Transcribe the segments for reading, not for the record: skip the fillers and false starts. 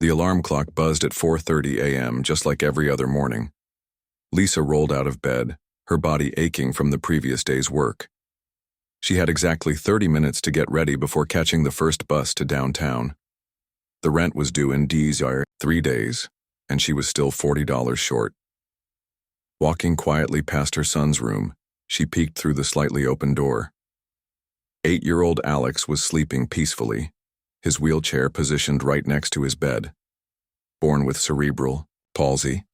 The alarm clock buzzed at 4:30 a.m., just like every other morning. Lisa rolled out of bed, her body aching from the previous day's work. She had exactly 30 minutes to get ready before catching the first bus to downtown. The rent was due in 3 days, and she was still $40 short. Walking quietly past her son's room, she peeked through the slightly open door. 8-year-old Alex was sleeping peacefully, his wheelchair positioned right next to his bed. Born with cerebral palsy,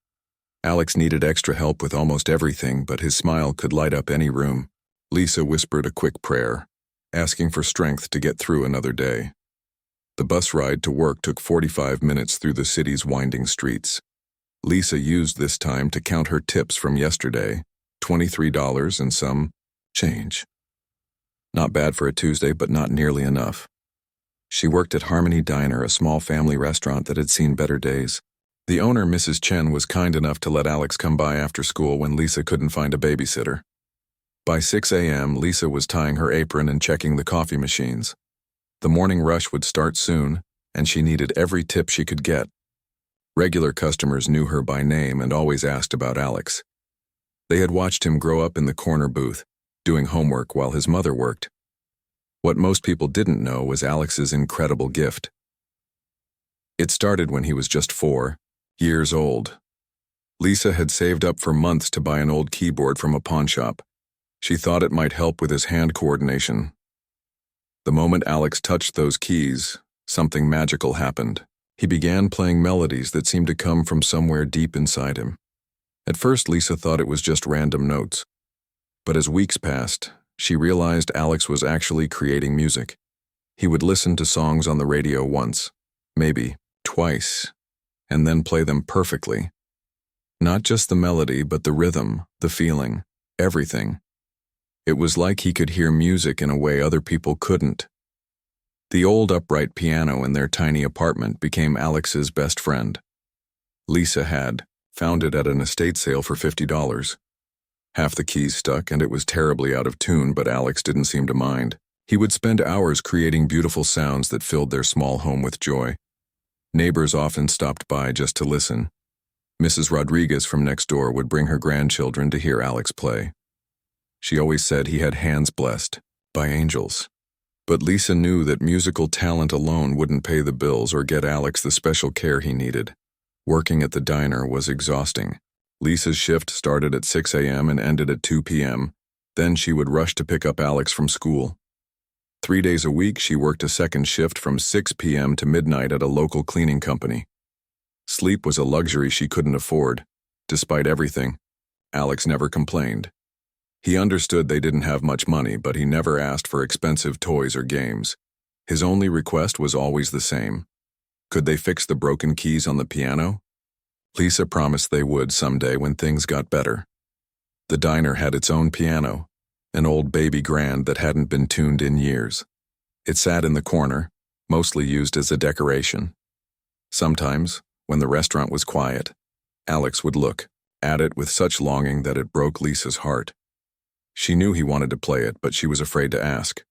Alex needed extra help with almost everything, but his smile could light up any room. Lisa whispered a quick prayer, asking for strength to get through another day. The bus ride to work took 45 minutes through the city's winding streets. Lisa used this time to count her tips from yesterday, $23 and some change. Not bad for a Tuesday, but not nearly enough. She worked at Harmony Diner, a small family restaurant that had seen better days. The owner, Mrs. Chen, was kind enough to let Alex come by after school when Lisa couldn't find a babysitter. By 6 a.m., Lisa was tying her apron and checking the coffee machines. The morning rush would start soon, and she needed every tip she could get. Regular customers knew her by name and always asked about Alex. They had watched him grow up in the corner booth, doing homework while his mother worked. What most people didn't know was Alex's incredible gift. It started when he was just 4 years old. Lisa had saved up for months to buy an old keyboard from a pawn shop. She thought it might help with his hand coordination. The moment Alex touched those keys, something magical happened. He began playing melodies that seemed to come from somewhere deep inside him. At first, Lisa thought it was just random notes. But as weeks passed, she realized Alex was actually creating music. He would listen to songs on the radio once, maybe twice, and then play them perfectly. Not just the melody, but the rhythm, the feeling, everything. It was like he could hear music in a way other people couldn't. The old upright piano in their tiny apartment became Alex's best friend. Lisa had found it at an estate sale for $50. Half the keys stuck and it was terribly out of tune, but Alex didn't seem to mind. He would spend hours creating beautiful sounds that filled their small home with joy. Neighbors often stopped by just to listen. Mrs. Rodriguez from next door would bring her grandchildren to hear Alex play. She always said he had hands blessed by angels. But Lisa knew that musical talent alone wouldn't pay the bills or get Alex the special care he needed. Working at the diner was exhausting. Lisa's shift started at 6 a.m. and ended at 2 p.m. Then she would rush to pick up Alex from school. 3 days a week, she worked a second shift from 6 p.m. to midnight at a local cleaning company. Sleep was a luxury she couldn't afford. Despite everything, Alex never complained. He understood they didn't have much money, but he never asked for expensive toys or games. His only request was always the same. Could they fix the broken keys on the piano? Lisa promised they would someday when things got better. The diner had its own piano, an old baby grand that hadn't been tuned in years. It sat in the corner, mostly used as a decoration. Sometimes, when the restaurant was quiet, Alex would look at it with such longing that it broke Lisa's heart. She knew he wanted to play it, but she was afraid to ask.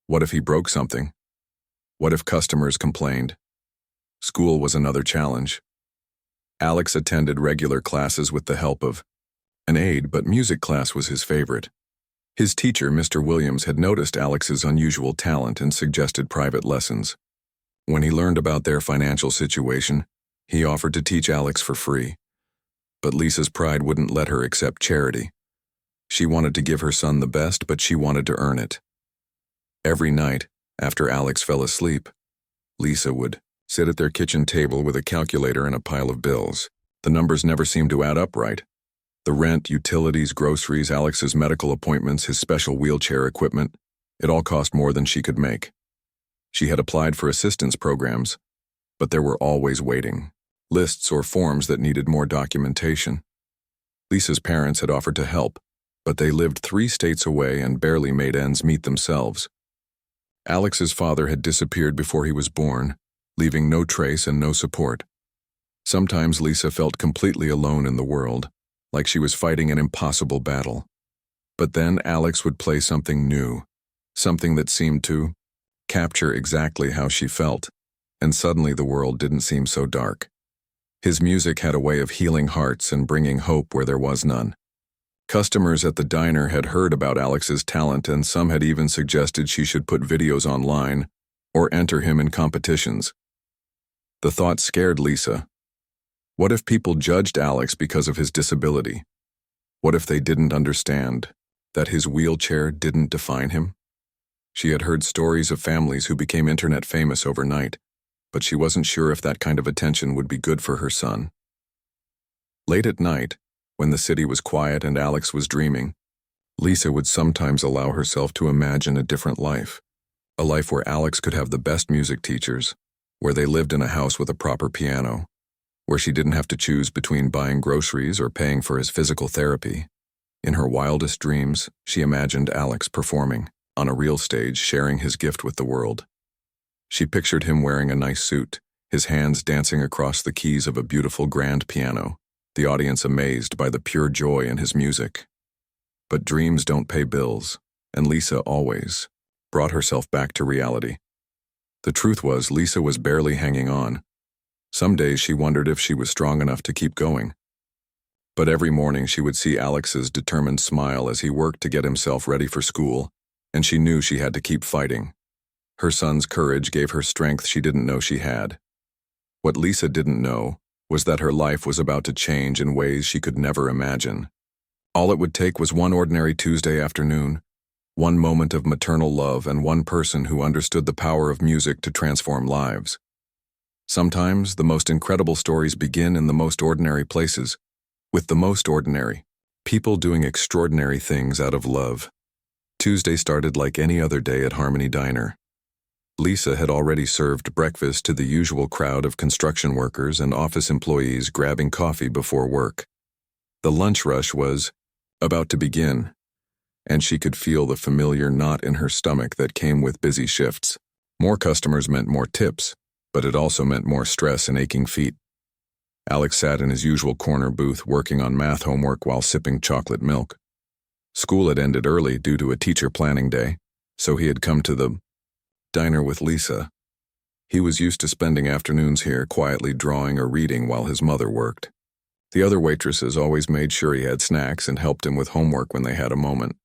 What if he broke something? What if customers complained? School was another challenge. Alex attended regular classes with the help of an aide, but music class was his favorite. His teacher, Mr. Williams, had noticed Alex's unusual talent and suggested private lessons. When he learned about their financial situation, he offered to teach Alex for free. But Lisa's pride wouldn't let her accept charity. She wanted to give her son the best, but she wanted to earn it. Every night, after Alex fell asleep, Lisa would sit at their kitchen table with a calculator and a pile of bills. The numbers never seemed to add up right. The rent, utilities, groceries, Alex's medical appointments, his special wheelchair equipment, it all cost more than she could make. She had applied for assistance programs, but there were always waiting lists or forms that needed more documentation. Lisa's parents had offered to help, but they lived 3 states away and barely made ends meet themselves. Alex's father had disappeared before he was born, leaving no trace and no support. Sometimes Lisa felt completely alone in the world, like she was fighting an impossible battle. But then Alex would play something new, something that seemed to capture exactly how she felt. and suddenly the world didn't seem so dark. His music had a way of healing hearts and bringing hope where there was none. Customers at the diner had heard about Alex's talent, and some had even suggested she should put videos online or enter him in competitions. The thought scared Lisa. What if people judged Alex because of his disability? What if they didn't understand that his wheelchair didn't define him? She had heard stories of families who became internet famous overnight, but she wasn't sure if that kind of attention would be good for her son. Late at night, when the city was quiet and Alex was dreaming, Lisa would sometimes allow herself to imagine a different life. A life where Alex could have the best music teachers, where they lived in a house with a proper piano, where she didn't have to choose between buying groceries or paying for his physical therapy. In her wildest dreams, she imagined Alex performing, on a real stage, sharing his gift with the world. She pictured him wearing a nice suit, his hands dancing across the keys of a beautiful grand piano, the audience amazed by the pure joy in his music. But dreams don't pay bills, and Lisa always brought herself back to reality. The truth was, Lisa was barely hanging on. Some days she wondered if she was strong enough to keep going. But every morning she would see Alex's determined smile as he worked to get himself ready for school, and she knew she had to keep fighting. Her son's courage gave her strength she didn't know she had. What Lisa didn't know was that her life was about to change in ways she could never imagine. All it would take was one ordinary Tuesday afternoon, one moment of maternal love, and one person who understood the power of music to transform lives. Sometimes the most incredible stories begin in the most ordinary places, with the most ordinary people doing extraordinary things out of love. Tuesday started like any other day at Harmony Diner. Lisa had already served breakfast to the usual crowd of construction workers and office employees grabbing coffee before work. The lunch rush was about to begin, and she could feel the familiar knot in her stomach that came with busy shifts. More customers meant more tips, but it also meant more stress and aching feet. Alex sat in his usual corner booth working on math homework while sipping chocolate milk. School had ended early due to a teacher planning day, so he had come to the diner with Lisa. He was used to spending afternoons here quietly drawing or reading while his mother worked. The other waitresses always made sure he had snacks and helped him with homework when they had a moment.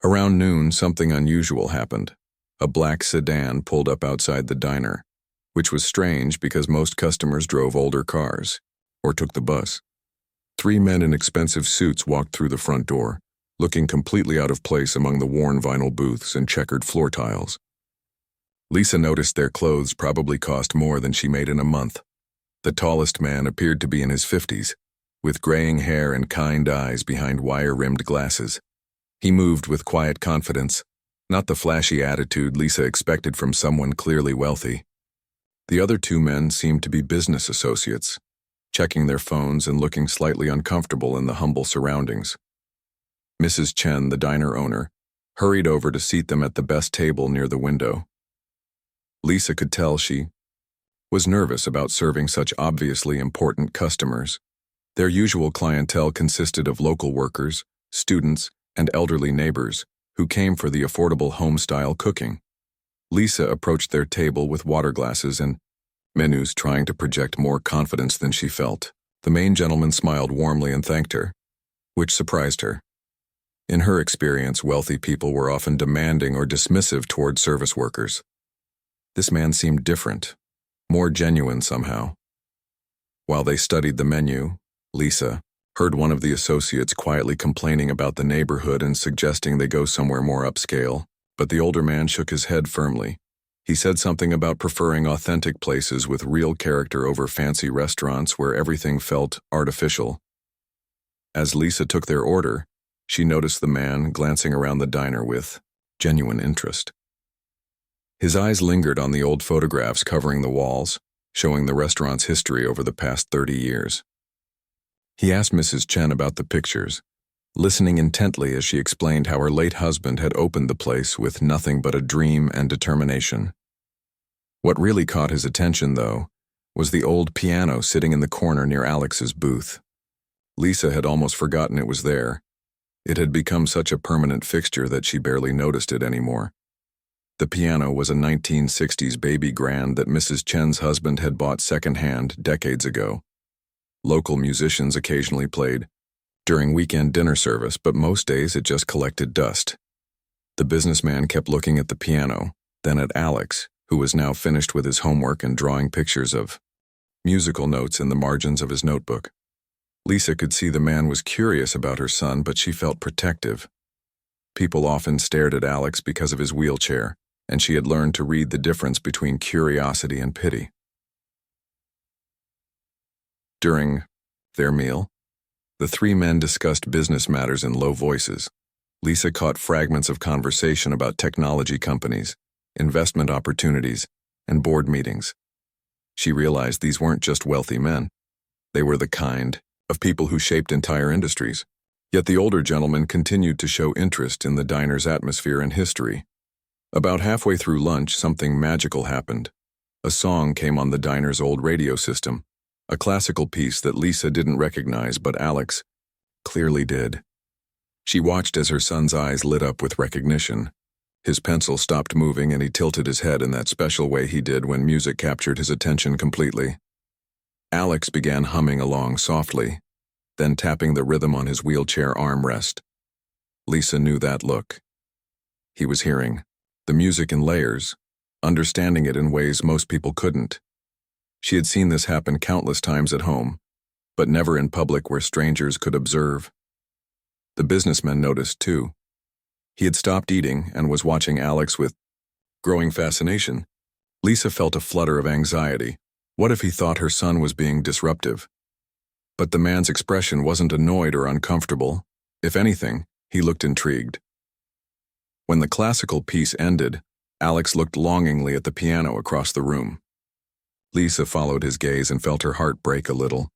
Around noon, something unusual happened. A black sedan pulled up outside the diner, which was strange because most customers drove older cars or took the bus. 3 men in expensive suits walked through the front door, looking completely out of place among the worn vinyl booths and checkered floor tiles. Lisa noticed their clothes probably cost more than she made in a month. The tallest man appeared to be in his 50s, with graying hair and kind eyes behind wire-rimmed glasses. He moved with quiet confidence, not the flashy attitude Lisa expected from someone clearly wealthy. The other 2 men seemed to be business associates, checking their phones and looking slightly uncomfortable in the humble surroundings. Mrs. Chen, the diner owner, hurried over to seat them at the best table near the window. Lisa could tell she was nervous about serving such obviously important customers. Their usual clientele consisted of local workers, students, and elderly neighbors who came for the affordable home-style cooking. Lisa approached their table with water glasses and menus, trying to project more confidence than she felt. The main gentleman smiled warmly and thanked her, which surprised her. In her experience, wealthy people were often demanding or dismissive toward service workers. This man seemed different, more genuine somehow. While they studied the menu, Lisa heard one of the associates quietly complaining about the neighborhood and suggesting they go somewhere more upscale, but the older man shook his head firmly. He said something about preferring authentic places with real character over fancy restaurants where everything felt artificial. As Lisa took their order, she noticed the man glancing around the diner with genuine interest. His eyes lingered on the old photographs covering the walls, showing the restaurant's history over the past 30 years. He asked Mrs. Chen about the pictures, listening intently as she explained how her late husband had opened the place with nothing but a dream and determination. What really caught his attention, though, was the old piano sitting in the corner near Alex's booth. Lisa had almost forgotten it was there. It had become such a permanent fixture that she barely noticed it anymore. The piano was a 1960s baby grand that Mrs. Chen's husband had bought secondhand decades ago. Local musicians occasionally played during weekend dinner service, but most days it just collected dust. The businessman kept looking at the piano, then at Alex, who was now finished with his homework and drawing pictures of musical notes in the margins of his notebook. Lisa could see the man was curious about her son, but she felt protective. People often stared at Alex because of his wheelchair, and she had learned to read the difference between curiosity and pity. During their meal, the three men discussed business matters in low voices. Lisa caught fragments of conversation about technology companies, investment opportunities, and board meetings. She realized these weren't just wealthy men. They were the kind of people who shaped entire industries. Yet the older gentleman continued to show interest in the diner's atmosphere and history. About halfway through lunch, something magical happened. A song came on the diner's old radio system, a classical piece that Lisa didn't recognize, but Alex clearly did. She watched as her son's eyes lit up with recognition. His pencil stopped moving and he tilted his head in that special way he did when music captured his attention completely. Alex began humming along softly, then tapping the rhythm on his wheelchair armrest. Lisa knew that look. He was hearing the music in layers, understanding it in ways most people couldn't. She had seen this happen countless times at home, but never in public where strangers could observe. The businessman noticed, too. He had stopped eating and was watching Alex with growing fascination. Lisa felt a flutter of anxiety. What if he thought her son was being disruptive? But the man's expression wasn't annoyed or uncomfortable. If anything, he looked intrigued. When the classical piece ended, Alex looked longingly at the piano across the room. Lisa followed his gaze and felt her heart break a little.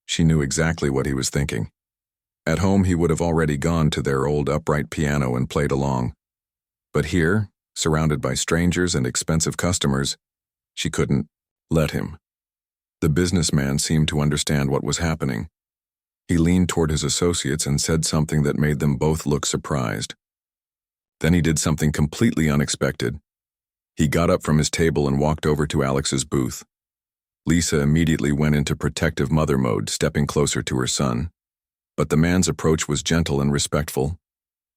She knew exactly what he was thinking. At home, he would have already gone to their old upright piano and played along. But here, surrounded by strangers and expensive customers, she couldn't let him. The businessman seemed to understand what was happening. He leaned toward his associates and said something that made them both look surprised. Then he did something completely unexpected. He got up from his table and walked over to Alex's booth. Lisa immediately went into protective mother mode, stepping closer to her son. But the man's approach was gentle and respectful.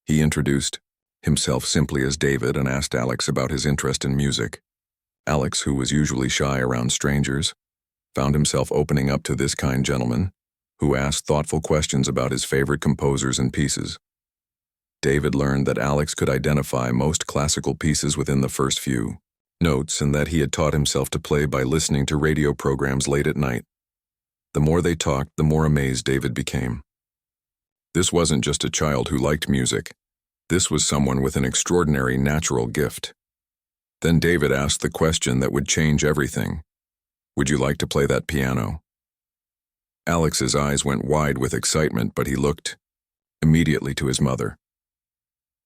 He introduced himself simply as David and asked Alex about his interest in music. Alex, who was usually shy around strangers, found himself opening up to this kind gentleman, who asked thoughtful questions about his favorite composers and pieces. David learned that Alex could identify most classical pieces within the first few notes and that he had taught himself to play by listening to radio programs late at night. The more they talked, the more amazed David became. This wasn't just a child who liked music. This was someone with an extraordinary natural gift. Then David asked the question that would change everything. Would you like to play that piano? Alex's eyes went wide with excitement, but he looked immediately to his mother.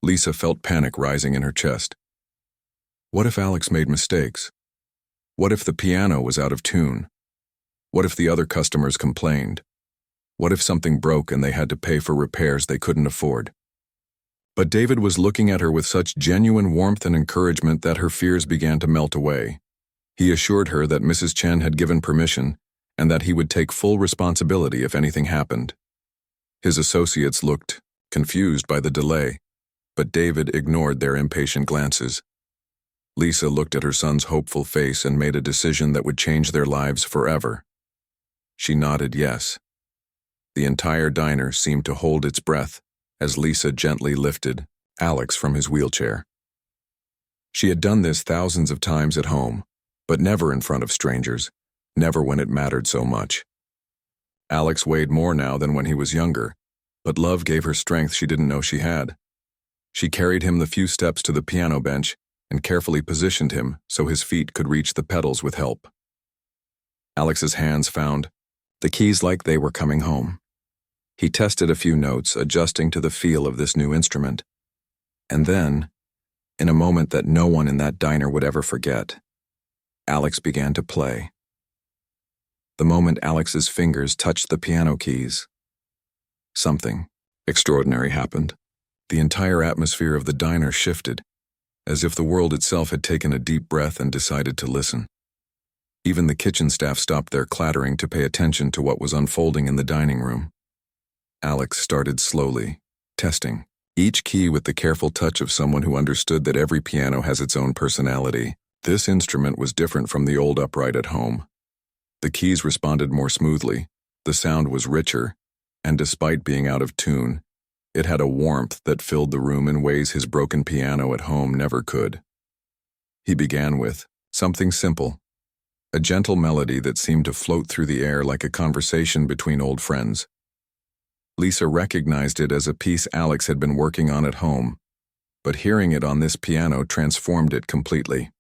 Lisa felt panic rising in her chest. What if Alex made mistakes? What if the piano was out of tune? What if the other customers complained? What if something broke and they had to pay for repairs they couldn't afford? But David was looking at her with such genuine warmth and encouragement that her fears began to melt away. He assured her that Mrs. Chen had given permission and that he would take full responsibility if anything happened. His associates looked confused by the delay, but David ignored their impatient glances. Lisa looked at her son's hopeful face and made a decision that would change their lives forever. She nodded yes. The entire diner seemed to hold its breath as Lisa gently lifted Alex from his wheelchair. She had done this thousands of times at home, but never in front of strangers, never when it mattered so much. Alex weighed more now than when he was younger, but love gave her strength she didn't know she had. She carried him the few steps to the piano bench and carefully positioned him so his feet could reach the pedals with help. Alex's hands found the keys like they were coming home. He tested a few notes, adjusting to the feel of this new instrument. And then, in a moment that no one in that diner would ever forget, Alex began to play. The moment Alex's fingers touched the piano keys, something extraordinary happened. The entire atmosphere of the diner shifted, as if the world itself had taken a deep breath and decided to listen. Even the kitchen staff stopped their clattering to pay attention to what was unfolding in the dining room. Alex started slowly, testing each key with the careful touch of someone who understood that every piano has its own personality. This instrument was different from the old upright at home. The keys responded more smoothly, the sound was richer, and despite being out of tune, it had a warmth that filled the room in ways his broken piano at home never could. He began with something simple, a gentle melody that seemed to float through the air like a conversation between old friends. Lisa recognized it as a piece Alex had been working on at home, but hearing it on this piano transformed it completely.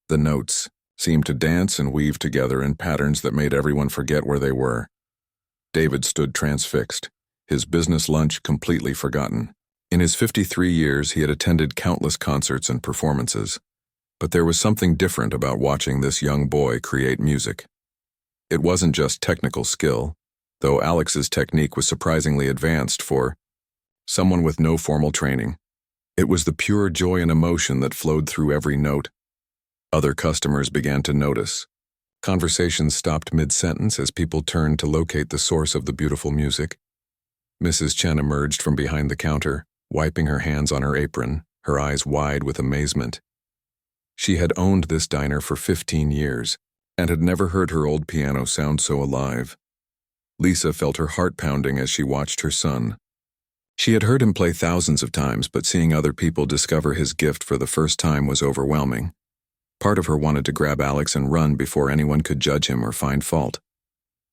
The notes seemed to dance and weave together in patterns that made everyone forget where they were. David stood transfixed, his business lunch completely forgotten. In his 53 years, he had attended countless concerts and performances, but there was something different about watching this young boy create music. It wasn't just technical skill, though Alex's technique was surprisingly advanced for someone with no formal training. It was the pure joy and emotion that flowed through every note. Other customers began to notice. Conversations stopped mid-sentence as people turned to locate the source of the beautiful music. Mrs. Chen emerged from behind the counter, wiping her hands on her apron, her eyes wide with amazement. She had owned this diner for 15 years and had never heard her old piano sound so alive. Lisa felt her heart pounding as she watched her son. She had heard him play thousands of times, but seeing other people discover his gift for the first time was overwhelming. Part of her wanted to grab Alex and run before anyone could judge him or find fault.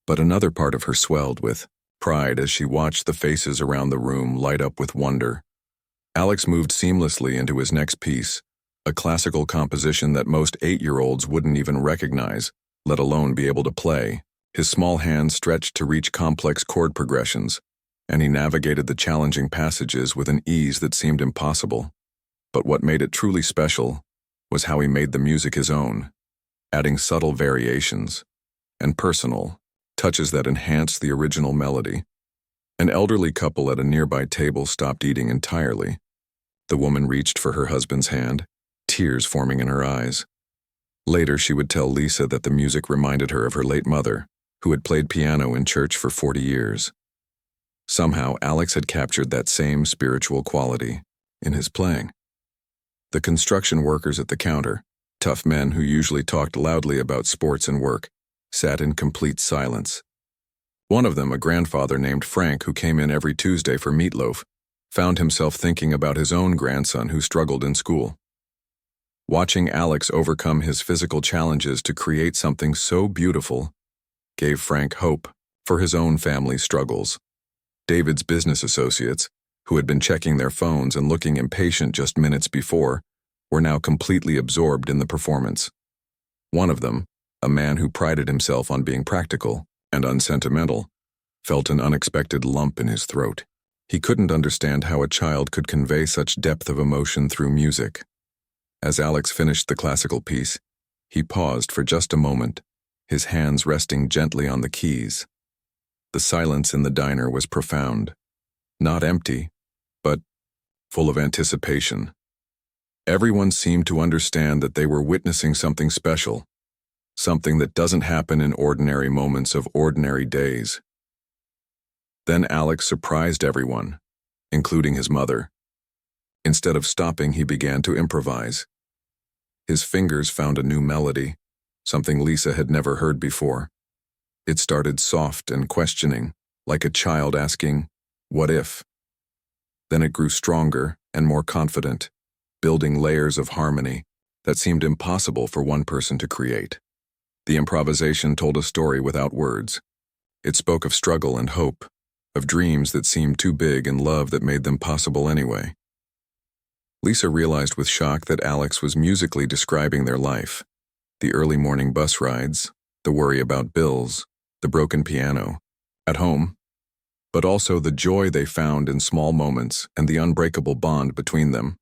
But another part of her swelled with pride as she watched the faces around the room light up with wonder. Alex moved seamlessly into his next piece, a classical composition that most 8-year-olds wouldn't even recognize, let alone be able to play. His small hands stretched to reach complex chord progressions, and he navigated the challenging passages with an ease that seemed impossible. But what made it truly special was how he made the music his own, adding subtle variations and personal touches that enhanced the original melody. An elderly couple at a nearby table stopped eating entirely. The woman reached for her husband's hand, tears forming in her eyes. Later, she would tell Lisa that the music reminded her of her late mother, who had played piano in church for 40 years. Somehow, Alex had captured that same spiritual quality in his playing. The construction workers at the counter, tough men who usually talked loudly about sports and work, sat in complete silence. One of them, a grandfather named Frank who came in every Tuesday for meatloaf, found himself thinking about his own grandson who struggled in school. Watching Alex overcome his physical challenges to create something so beautiful gave Frank hope for his own family's struggles. David's business associates, who had been checking their phones and looking impatient just minutes before, were now completely absorbed in the performance. One of them, a man who prided himself on being practical and unsentimental, felt an unexpected lump in his throat. He couldn't understand how a child could convey such depth of emotion through music. As Alex finished the classical piece, he paused for just a moment, his hands resting gently on the keys. The silence in the diner was profound, not empty, but full of anticipation. Everyone seemed to understand that they were witnessing something special, something that doesn't happen in ordinary moments of ordinary days. Then Alex surprised everyone, including his mother. Instead of stopping, he began to improvise. His fingers found a new melody, something Lisa had never heard before. It started soft and questioning, like a child asking, "What if?" Then it grew stronger and more confident, building layers of harmony that seemed impossible for one person to create. The improvisation told a story without words. It spoke of struggle and hope, of dreams that seemed too big and love that made them possible anyway. Lisa realized with shock that Alex was musically describing their life. The early morning bus rides, the worry about bills, the broken piano, at home, but also the joy they found in small moments and the unbreakable bond between them.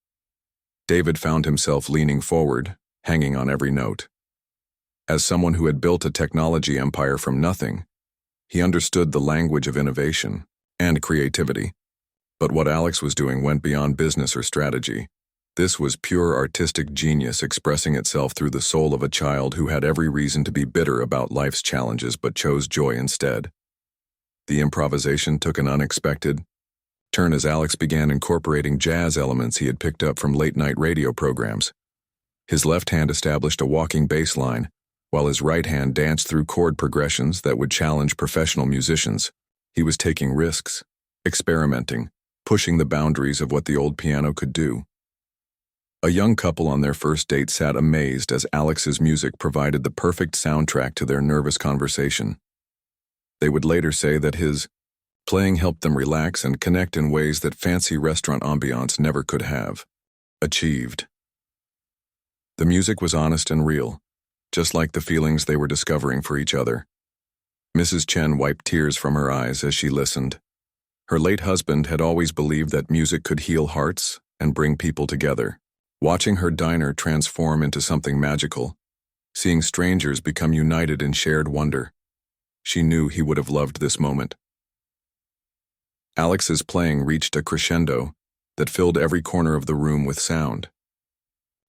David found himself leaning forward, hanging on every note. As someone who had built a technology empire from nothing, he understood the language of innovation and creativity. But what Alex was doing went beyond business or strategy. This was pure artistic genius expressing itself through the soul of a child who had every reason to be bitter about life's challenges but chose joy instead. The improvisation took an unexpected turn as Alex began incorporating jazz elements he had picked up from late-night radio programs. His left hand established a walking bass line, while his right hand danced through chord progressions that would challenge professional musicians. He was taking risks, experimenting, pushing the boundaries of what the old piano could do. A young couple on their first date sat amazed as Alex's music provided the perfect soundtrack to their nervous conversation. They would later say that his playing helped them relax and connect in ways that fancy restaurant ambiance never could have achieved. The music was honest and real, just like the feelings they were discovering for each other. Mrs. Chen wiped tears from her eyes as she listened. Her late husband had always believed that music could heal hearts and bring people together. Watching her diner transform into something magical, seeing strangers become united in shared wonder, she knew he would have loved this moment. Alex's playing reached a crescendo that filled every corner of the room with sound.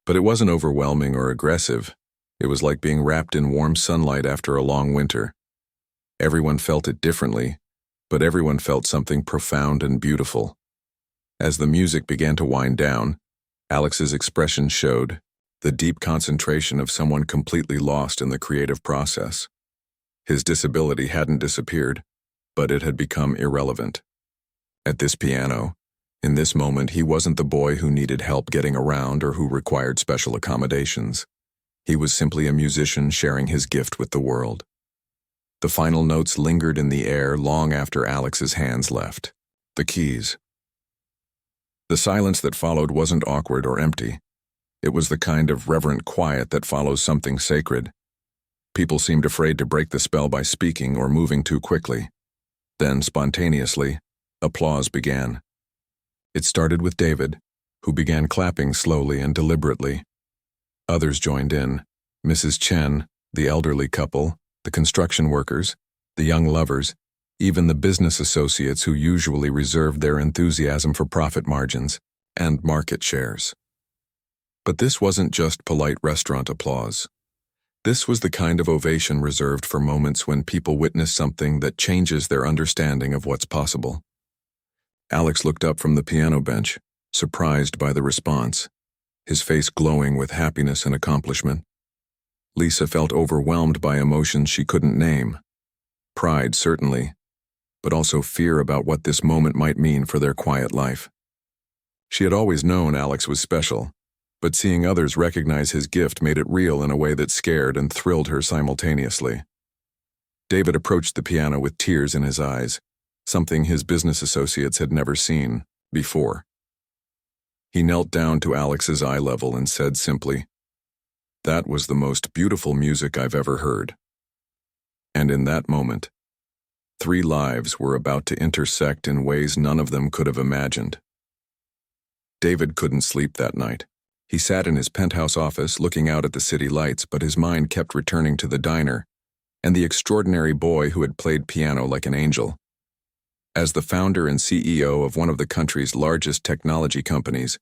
But it wasn't overwhelming or aggressive. It was like being wrapped in warm sunlight after a long winter. Everyone felt it differently, but everyone felt something profound and beautiful. As the music began to wind down, Alex's expression showed the deep concentration of someone completely lost in the creative process. His disability hadn't disappeared, but it had become irrelevant. At this piano, in this moment, he wasn't the boy who needed help getting around or who required special accommodations. He was simply a musician sharing his gift with the world. The final notes lingered in the air long after Alex's hands left. The keys. The silence that followed wasn't awkward or empty. It was the kind of reverent quiet that follows something sacred. People seemed afraid to break the spell by speaking or moving too quickly. Then, spontaneously, applause began. It started with David, who began clapping slowly and deliberately. Others joined in: Mrs. Chen, the elderly couple, the construction workers, the young lovers, even the business associates who usually reserved their enthusiasm for profit margins and market shares. But this wasn't just polite restaurant applause. This was the kind of ovation reserved for moments when people witness something that changes their understanding of what's possible. Alex looked up from the piano bench, surprised by the response, his face glowing with happiness and accomplishment. Lisa felt overwhelmed by emotions she couldn't name. Pride, certainly, but also fear about what this moment might mean for their quiet life. She had always known Alex was special, but seeing others recognize his gift made it real in a way that scared and thrilled her simultaneously. David approached the piano with tears in his eyes, something his business associates had never seen before. He knelt down to Alex's eye level and said simply, "That was the most beautiful music I've ever heard." And in that moment, 3 lives were about to intersect in ways none of them could have imagined. David couldn't sleep that night. He sat in his penthouse office looking out at the city lights, but his mind kept returning to the diner and the extraordinary boy who had played piano like an angel. As the founder and CEO of one of the country's largest technology companies,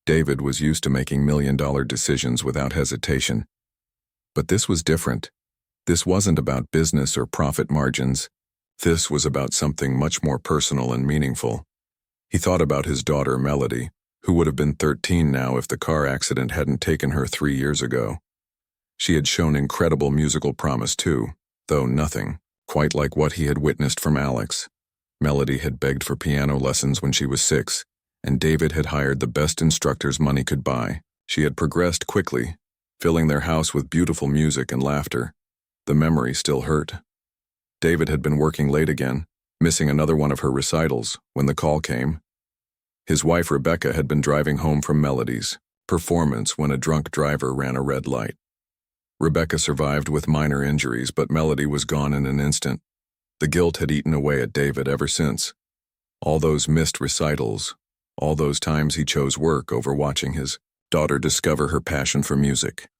David was used to making million-dollar decisions without hesitation. But this was different. This wasn't about business or profit margins. This was about something much more personal and meaningful. He thought about his daughter, Melody, who would have been 13 now if the car accident hadn't taken her 3 years ago. She had shown incredible musical promise too, though nothing quite like what he had witnessed from Alex. Melody had begged for piano lessons when she was 6, and David had hired the best instructors money could buy. She had progressed quickly, filling their house with beautiful music and laughter. The memory still hurt. David had been working late again, missing another one of her recitals, when the call came. His wife Rebecca had been driving home from Melody's performance when a drunk driver ran a red light. Rebecca survived with minor injuries, but Melody was gone in an instant. The guilt had eaten away at David ever since. All those missed recitals, all those times he chose work over watching his daughter discover her passion for music.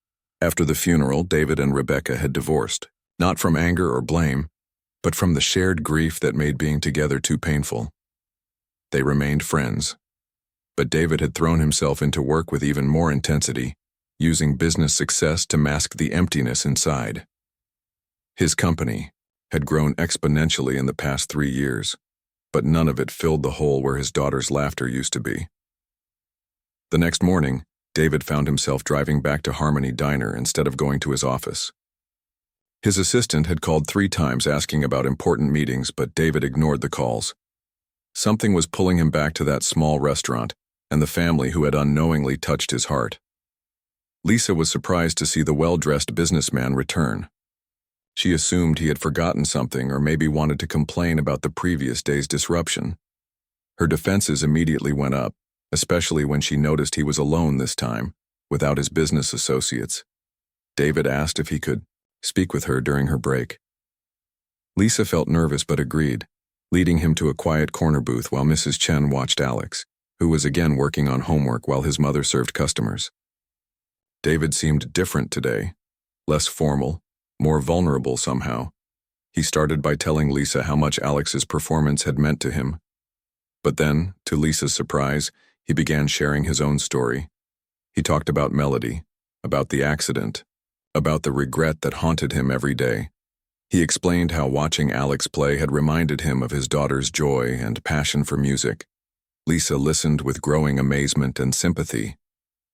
After the funeral, David and Rebecca had divorced, not from anger or blame, but from the shared grief that made being together too painful. They remained friends, But David had thrown himself into work with even more intensity, using business success to mask the emptiness inside. His company had grown exponentially in the past 3 years, but none of it filled the hole where his daughter's laughter used to be. The next morning, David found himself driving back to Harmony Diner instead of going to his office. His assistant had called 3 times asking about important meetings, but David ignored the calls. Something was pulling him back to that small restaurant and the family who had unknowingly touched his heart. Lisa was surprised to see the well-dressed businessman return. She assumed he had forgotten something or maybe wanted to complain about the previous day's disruption. Her defenses immediately went up, especially when she noticed he was alone this time, without his business associates. David asked if he could speak with her during her break. Lisa felt nervous but agreed, leading him to a quiet corner booth while Mrs. Chen watched Alex, who was again working on homework while his mother served customers. David seemed different today, less formal, more vulnerable somehow. He started by telling Lisa how much Alex's performance had meant to him. But then, to Lisa's surprise, he began sharing his own story. He talked about Melody, about the accident, about the regret that haunted him every day. He explained how watching Alex play had reminded him of his daughter's joy and passion for music. Lisa listened with growing amazement and sympathy.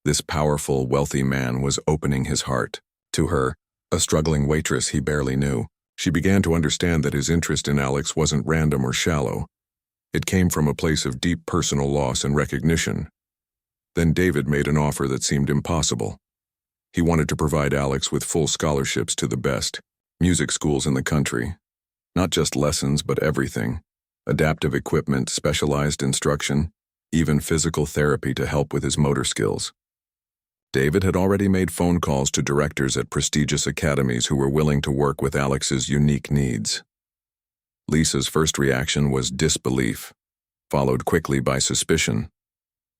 This powerful, wealthy man was opening his heart. To her, a struggling waitress he barely knew, she began to understand that his interest in Alex wasn't random or shallow. It came from a place of deep personal loss and recognition. Then David made an offer that seemed impossible. He wanted to provide Alex with full scholarships to the best music schools in the country. Not just lessons, but everything. Adaptive equipment, specialized instruction, even physical therapy to help with his motor skills. David had already made phone calls to directors at prestigious academies who were willing to work with Alex's unique needs. Lisa's first reaction was disbelief, followed quickly by suspicion.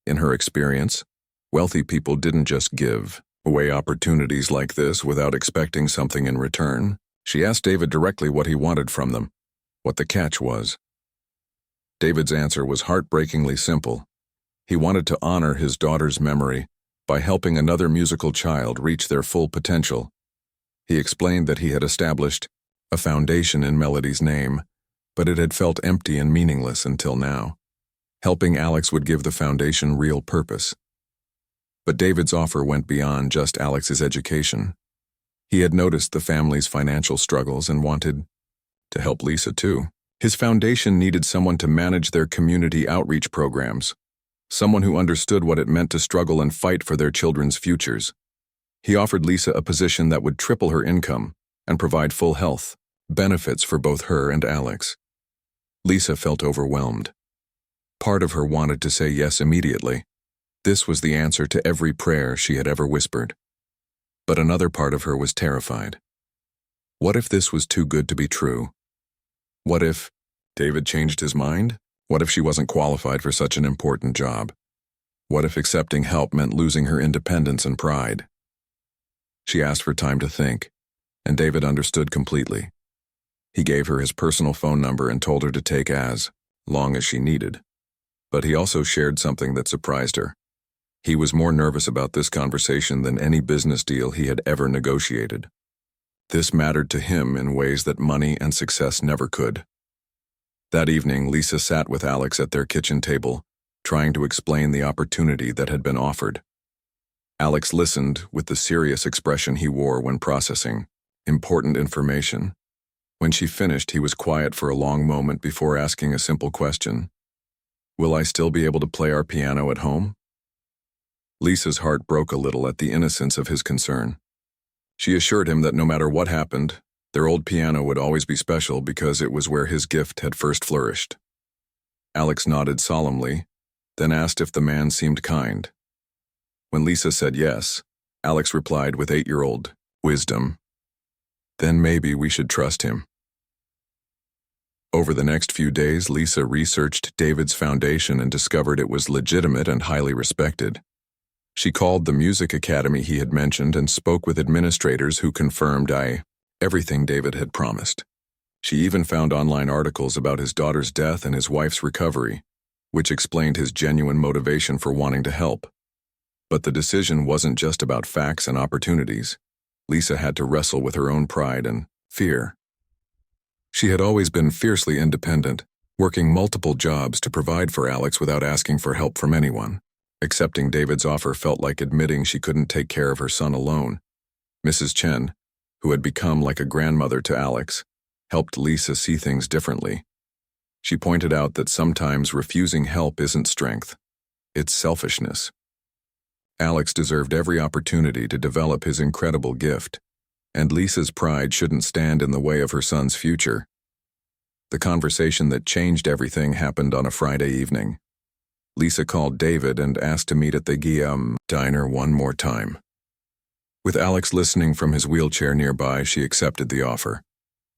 In her experience, wealthy people didn't just give away opportunities like this without expecting something in return. She asked David directly what he wanted from them, what the catch was. David's answer was heartbreakingly simple. He wanted to honor his daughter's memory by helping another musical child reach their full potential. He explained that he had established a foundation in Melody's name, but it had felt empty and meaningless until now. Helping Alex would give the foundation real purpose. But David's offer went beyond just Alex's education. He had noticed the family's financial struggles and wanted to help Lisa too. His foundation needed someone to manage their community outreach programs, someone who understood what it meant to struggle and fight for their children's futures. He offered Lisa a position that would triple her income and provide full health benefits for both her and Alex. Lisa felt overwhelmed. Part of her wanted to say yes immediately. This was the answer to every prayer she had ever whispered. But another part of her was terrified. What if this was too good to be true? What if David changed his mind? What if she wasn't qualified for such an important job? What if accepting help meant losing her independence and pride? She asked for time to think, and David understood completely. He gave her his personal phone number and told her to take as long as she needed. But he also shared something that surprised her. He was more nervous about this conversation than any business deal he had ever negotiated. This mattered to him in ways that money and success never could. That evening, Lisa sat with Alex at their kitchen table, trying to explain the opportunity that had been offered. Alex listened with the serious expression he wore when processing important information. When she finished, he was quiet for a long moment before asking a simple question. "Will I still be able to play our piano at home?" Lisa's heart broke a little at the innocence of his concern. She assured him that no matter what happened, their old piano would always be special because it was where his gift had first flourished. Alex nodded solemnly, then asked if the man seemed kind. When Lisa said yes, Alex replied with 8-year-old wisdom, "Then maybe we should trust him." Over the next few days, Lisa researched David's foundation and discovered it was legitimate and highly respected. She called the music academy he had mentioned and spoke with administrators who confirmed everything David had promised. She even found online articles about his daughter's death and his wife's recovery. which explained his genuine motivation for wanting to help. But the decision wasn't just about facts and opportunities. Lisa had to wrestle with her own pride and fear. She had always been fiercely independent, working multiple jobs to provide for Alex without asking for help from anyone. Accepting David's offer felt like admitting she couldn't take care of her son alone. Mrs. Chen, who had become like a grandmother to Alex, helped Lisa see things differently. She pointed out that sometimes refusing help isn't strength, it's selfishness. Alex deserved every opportunity to develop his incredible gift, and Lisa's pride shouldn't stand in the way of her son's future. The conversation that changed everything happened on a Friday evening. Lisa called David and asked to meet at the Guillaume diner one more time. With Alex listening from his wheelchair nearby, she accepted the offer.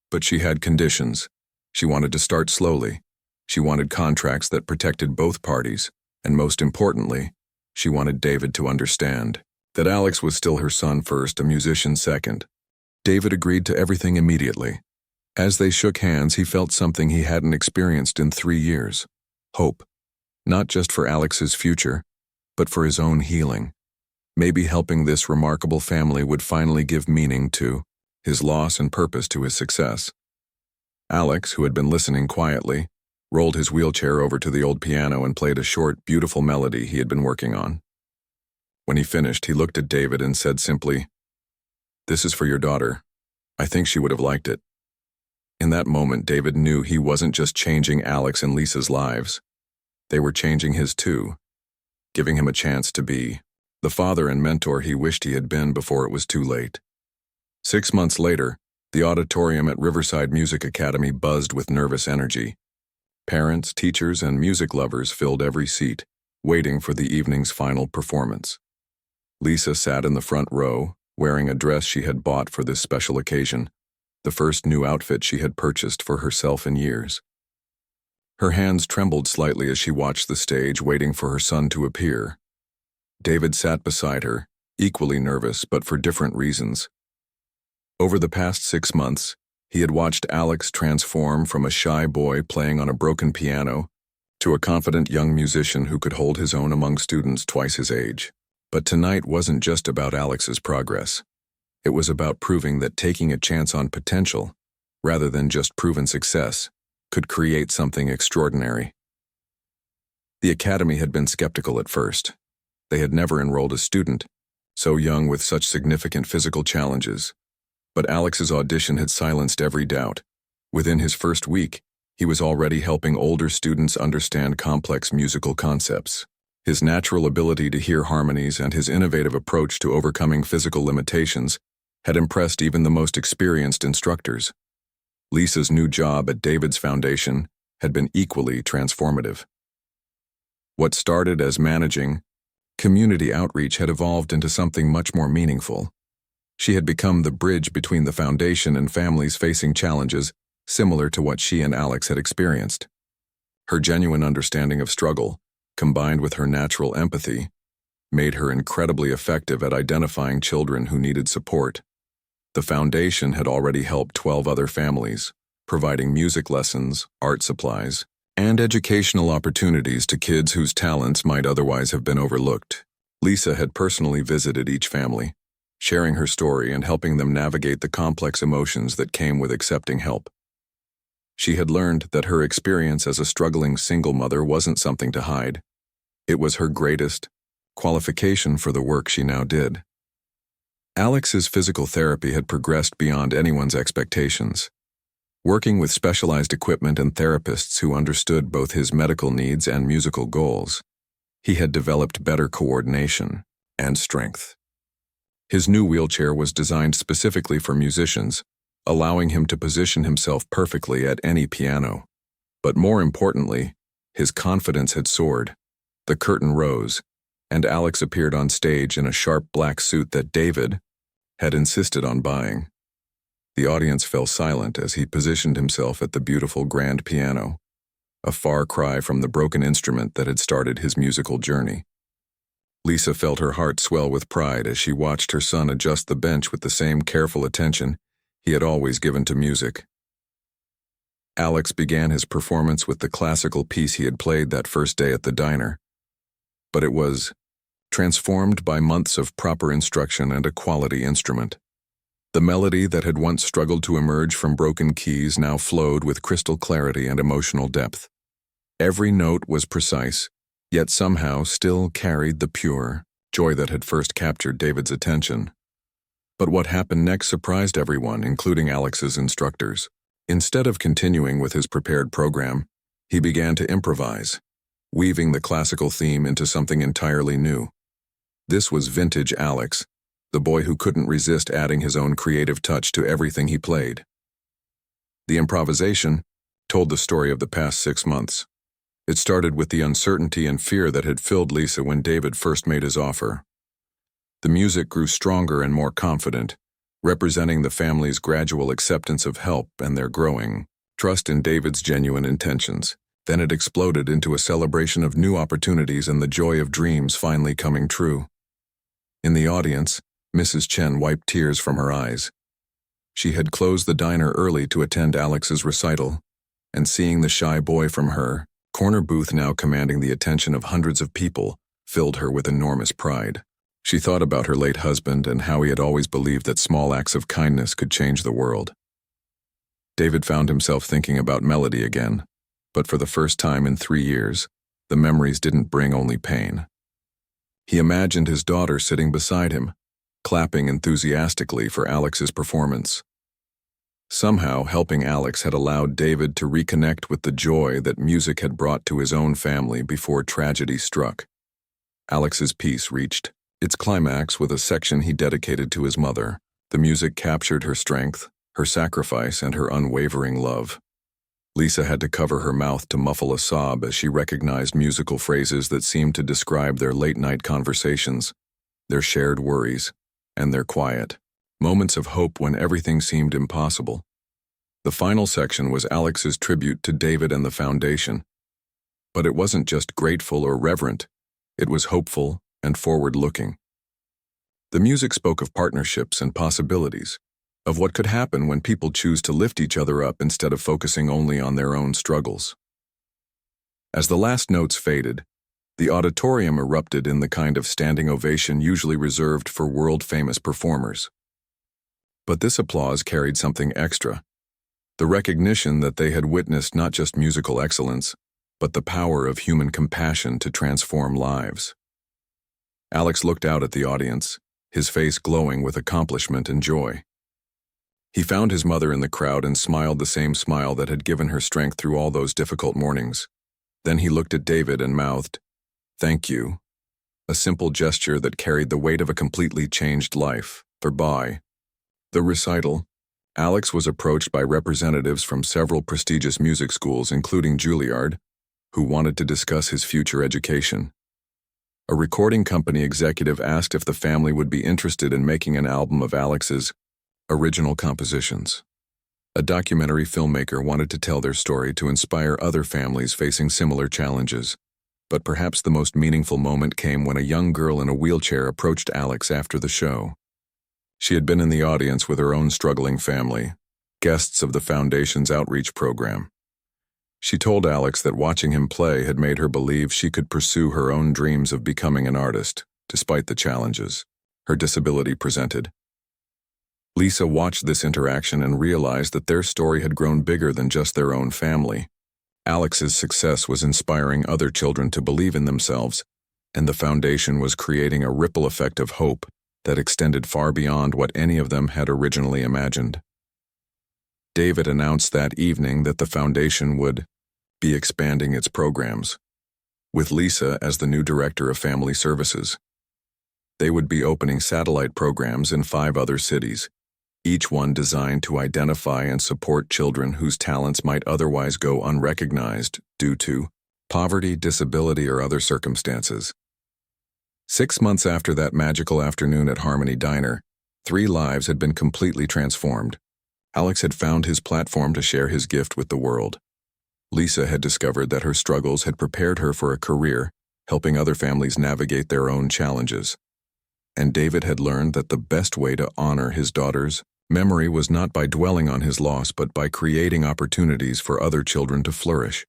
But she had conditions. She wanted to start slowly. She wanted contracts that protected both parties, and most importantly, she wanted David to understand that Alex was still her son first, a musician second. David agreed to everything immediately. As they shook hands, he felt something he hadn't experienced in 3 years. Hope. Not just for Alex's future, but for his own healing. Maybe helping this remarkable family would finally give meaning to his loss and purpose to his success. Alex, who had been listening quietly, rolled his wheelchair over to the old piano and played a short, beautiful melody he had been working on. When he finished, he looked at David and said simply, "This is for your daughter. I think she would have liked it." In that moment, David knew he wasn't just changing Alex and Lisa's lives. They were changing his too, giving him a chance to be the father and mentor he wished he had been before it was too late. 6 months later, the auditorium at Riverside Music Academy buzzed with nervous energy. Parents, teachers, and music lovers filled every seat, waiting for the evening's final performance. Lisa sat in the front row, wearing a dress she had bought for this special occasion, the first new outfit she had purchased for herself in years. Her hands trembled slightly as she watched the stage, waiting for her son to appear. David sat beside her, equally nervous but for different reasons. Over the past 6 months, he had watched Alex transform from a shy boy playing on a broken piano to a confident young musician who could hold his own among students twice his age. But tonight wasn't just about Alex's progress. It was about proving that taking a chance on potential, rather than just proven success, could create something extraordinary. The academy had been skeptical at first. They had never enrolled a student so young with such significant physical challenges. But Alex's audition had silenced every doubt. Within his first week, he was already helping older students understand complex musical concepts. His natural ability to hear harmonies and his innovative approach to overcoming physical limitations had impressed even the most experienced instructors. Lisa's new job at David's Foundation had been equally transformative. What started as managing community outreach had evolved into something much more meaningful. She had become the bridge between the foundation and families facing challenges similar to what she and Alex had experienced. Her genuine understanding of struggle, combined with her natural empathy, made her incredibly effective at identifying children who needed support. The foundation had already helped 12 other families, providing music lessons, art supplies, and educational opportunities to kids whose talents might otherwise have been overlooked. Lisa had personally visited each family, sharing her story and helping them navigate the complex emotions that came with accepting help. She had learned that her experience as a struggling single mother wasn't something to hide. It was her greatest qualification for the work she now did. Alex's physical therapy had progressed beyond anyone's expectations. Working with specialized equipment and therapists who understood both his medical needs and musical goals, he had developed better coordination and strength. His new wheelchair was designed specifically for musicians, allowing him to position himself perfectly at any piano. But more importantly, his confidence had soared. The curtain rose, and Alex appeared on stage in a sharp black suit that David had insisted on buying. The audience fell silent as he positioned himself at the beautiful grand piano, a far cry from the broken instrument that had started his musical journey. Lisa felt her heart swell with pride as she watched her son adjust the bench with the same careful attention he had always given to music. Alex began his performance with the classical piece he had played that first day at the diner. But it was transformed by months of proper instruction and a quality instrument. The melody that had once struggled to emerge from broken keys now flowed with crystal clarity and emotional depth. Every note was precise, yet somehow still carried the pure joy that had first captured David's attention. But what happened next surprised everyone, including Alex's instructors. Instead of continuing with his prepared program, he began to improvise, weaving the classical theme into something entirely new. This was vintage Alex, the boy who couldn't resist adding his own creative touch to everything he played. The improvisation told the story of the past 6 months. It started with the uncertainty and fear that had filled Lisa when David first made his offer. The music grew stronger and more confident, representing the family's gradual acceptance of help and their growing trust in David's genuine intentions. Then it exploded into a celebration of new opportunities and the joy of dreams finally coming true. In the audience, Mrs. Chen wiped tears from her eyes. She had closed the diner early to attend Alex's recital, and seeing the shy boy from her corner booth now commanding the attention of hundreds of people filled her with enormous pride. She thought about her late husband and how he had always believed that small acts of kindness could change the world. David found himself thinking about Melody again, but for the first time in 3 years, the memories didn't bring only pain. He imagined his daughter sitting beside him, clapping enthusiastically for Alex's performance. Somehow, helping Alex had allowed David to reconnect with the joy that music had brought to his own family before tragedy struck. Alex's piece reached its climax with a section he dedicated to his mother. The music captured her strength, her sacrifice, and her unwavering love. Lisa had to cover her mouth to muffle a sob as she recognized musical phrases that seemed to describe their late-night conversations, their shared worries, and their quiet moments of hope when everything seemed impossible. The final section was Alex's tribute to David and the foundation. But it wasn't just grateful or reverent, it was hopeful and forward-looking. The music spoke of partnerships and possibilities, of what could happen when people choose to lift each other up instead of focusing only on their own struggles. As the last notes faded, the auditorium erupted in the kind of standing ovation usually reserved for world-famous performers. But this applause carried something extra, the recognition that they had witnessed not just musical excellence, but the power of human compassion to transform lives. Alex looked out at the audience, his face glowing with accomplishment and joy. He found his mother in the crowd and smiled the same smile that had given her strength through all those difficult mornings. Then he looked at David and mouthed, "Thank you," a simple gesture that carried the weight of a completely changed life. By the recital, Alex was approached by representatives from several prestigious music schools, including Juilliard, who wanted to discuss his future education. A recording company executive asked if the family would be interested in making an album of Alex's original compositions. A documentary filmmaker wanted to tell their story to inspire other families facing similar challenges. But perhaps the most meaningful moment came when a young girl in a wheelchair approached Alex after the show. She had been in the audience with her own struggling family, guests of the Foundation's outreach program. She told Alex that watching him play had made her believe she could pursue her own dreams of becoming an artist, despite the challenges her disability presented. Lisa watched this interaction and realized that their story had grown bigger than just their own family. Alex's success was inspiring other children to believe in themselves, and the Foundation was creating a ripple effect of hope that extended far beyond what any of them had originally imagined. David announced that evening that the Foundation would be expanding its programs, with Lisa as the new director of family services. They would be opening satellite programs in 5 other cities, each one designed to identify and support children whose talents might otherwise go unrecognized due to poverty, disability, or other circumstances. 6 months after that magical afternoon at Harmony Diner, 3 lives had been completely transformed. Alex had found his platform to share his gift with the world. Lisa had discovered that her struggles had prepared her for a career, helping other families navigate their own challenges. And David had learned that the best way to honor his daughter's Memory was not by dwelling on his loss but by creating opportunities for other children to flourish.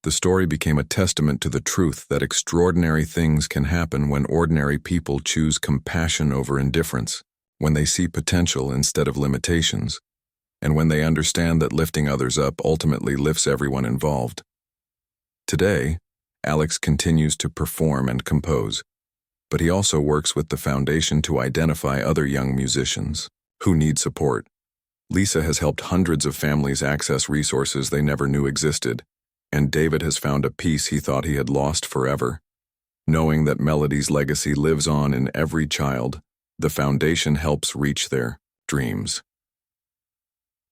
The story became a testament to the truth that extraordinary things can happen when ordinary people choose compassion over indifference, when they see potential instead of limitations, and when they understand that lifting others up ultimately lifts everyone involved. Today, Alex continues to perform and compose, but he also works with the foundation to identify other young musicians who need support. Lisa has helped hundreds of families access resources they never knew existed, and David has found a peace he thought he had lost forever. Knowing that Melody's legacy lives on in every child, the foundation helps reach their dreams.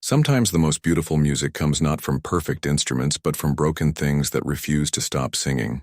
Sometimes the most beautiful music comes not from perfect instruments but from broken things that refuse to stop singing.